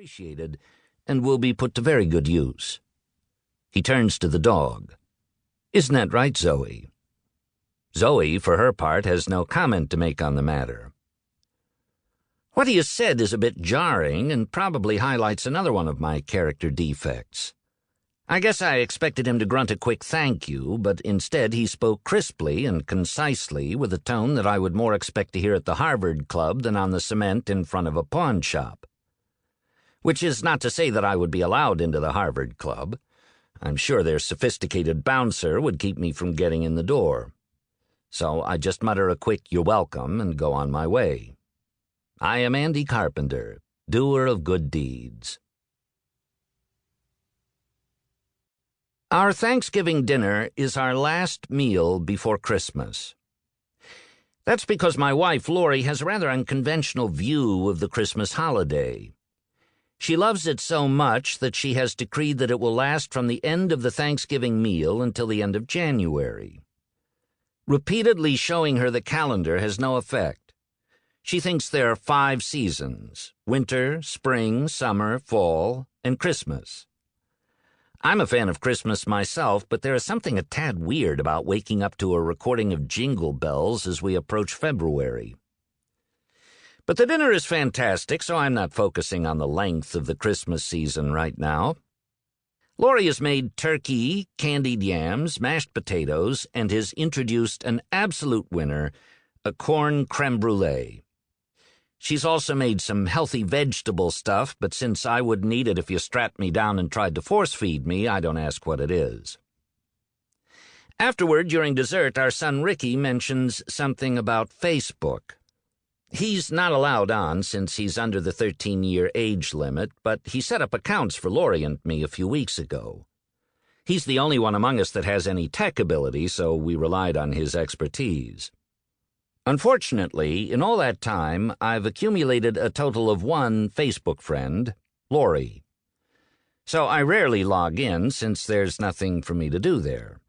appreciated and will be put to very good use. He turns to the dog. Isn't that right, Zoey? Zoey, for her part, has no comment to make on the matter. What he has said is a bit jarring and probably highlights another one of my character defects. I guess I expected him to grunt a quick thank you, but instead he spoke crisply and concisely with a tone that I would more expect to hear at the Harvard Club than on the cement in front of a pawn shop. Which is not to say that I would be allowed into the Harvard Club. I'm sure their sophisticated bouncer would keep me from getting in the door. So I just mutter a quick "you're welcome" and go on my way. I am Andy Carpenter, doer of good deeds. Our Thanksgiving dinner is our last meal before Christmas. That's because my wife, Laurie, has a rather unconventional view of the Christmas holiday. She loves it so much that she has decreed that it will last from the end of the Thanksgiving meal until the end of January. Repeatedly showing her the calendar has no effect. She thinks there are 5 seasons: winter, spring, summer, fall, and Christmas. I'm a fan of Christmas myself, but there is something a tad weird about waking up to a recording of Jingle Bells as we approach February. But the dinner is fantastic, so I'm not focusing on the length of the Christmas season right now. Laurie has made turkey, candied yams, mashed potatoes, and has introduced an absolute winner, a corn creme brulee. She's also made some healthy vegetable stuff, but since I wouldn't eat it if you strapped me down and tried to force-feed me, I don't ask what it is. Afterward, during dessert, our son Ricky mentions something about Facebook. He's not allowed on since he's under the 13-year age limit, but he set up accounts for Laurie and me a few weeks ago. He's the only one among us that has any tech ability, so we relied on his expertise. Unfortunately, in all that time, I've accumulated a total of 1 Facebook friend, Laurie. So I rarely log in since there's nothing for me to do there.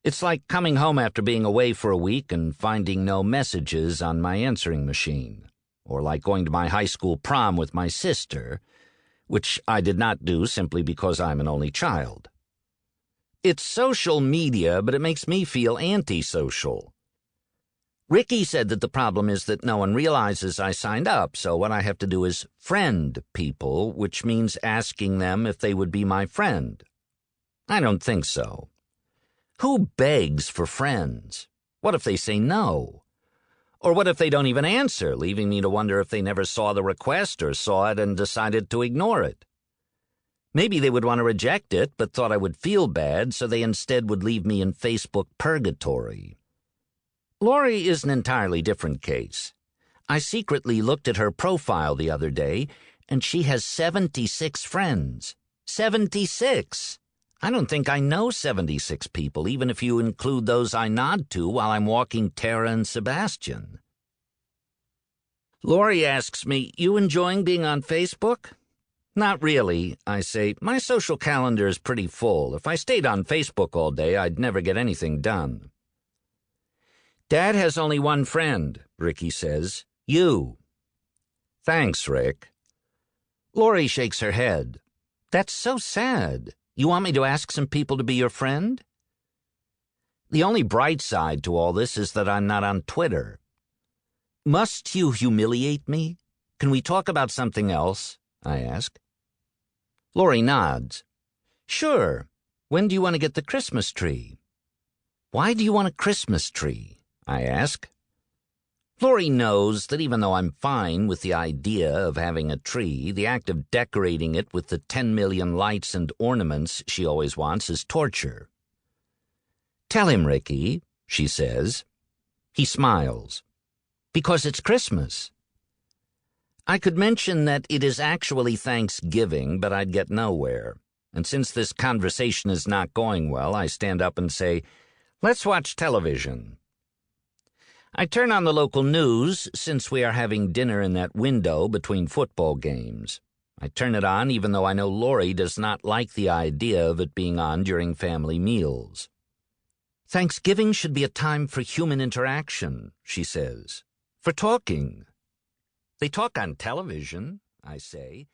It's like coming home after being away for a week and finding no messages on my answering machine, or like going to my high school prom with my sister, which I did not do simply because I'm an only child. It's social media, but it makes me feel antisocial. Ricky said that the problem is that no one realizes I signed up, so what I have to do is friend people, which means asking them if they would be my friend. I don't think so. Who begs for friends? What if they say no? Or what if they don't even answer, leaving me to wonder if they never saw the request or saw it and decided to ignore it? Maybe they would want to reject it, but thought I would feel bad, so they instead would leave me in Facebook purgatory. Laurie is an entirely different case. I secretly looked at her profile the other day, and she has 76 friends. 76! I don't think I know 76 people, even if you include those I nod to while I'm walking Tara and Sebastian. Laurie asks me, "You enjoying being on Facebook?" "Not really," I say. "My social calendar is pretty full. If I stayed on Facebook all day, I'd never get anything done." "Dad has only 1 friend," Ricky says. "You." "Thanks, Rick." Laurie shakes her head. "That's so sad. You want me to ask some people to be your friend?" The only bright side to all this is that I'm not on Twitter. "Must you humiliate me? Can we talk about something else?" I ask. Laurie nods. "Sure. When do you want to get the Christmas tree?" "Why do you want a Christmas tree?" I ask. Laurie knows that even though I'm fine with the idea of having a tree, the act of decorating it with the 10 million lights and ornaments she always wants is torture. "Tell him, Ricky," she says. He smiles. "Because it's Christmas." I could mention that it is actually Thanksgiving, but I'd get nowhere. And since this conversation is not going well, I stand up and say, "Let's watch television." I turn on the local news since we are having dinner in that window between football games. I turn it on even though I know Laurie does not like the idea of it being on during family meals. "Thanksgiving should be a time for human interaction," she says. "For talking." "They talk on television," I say.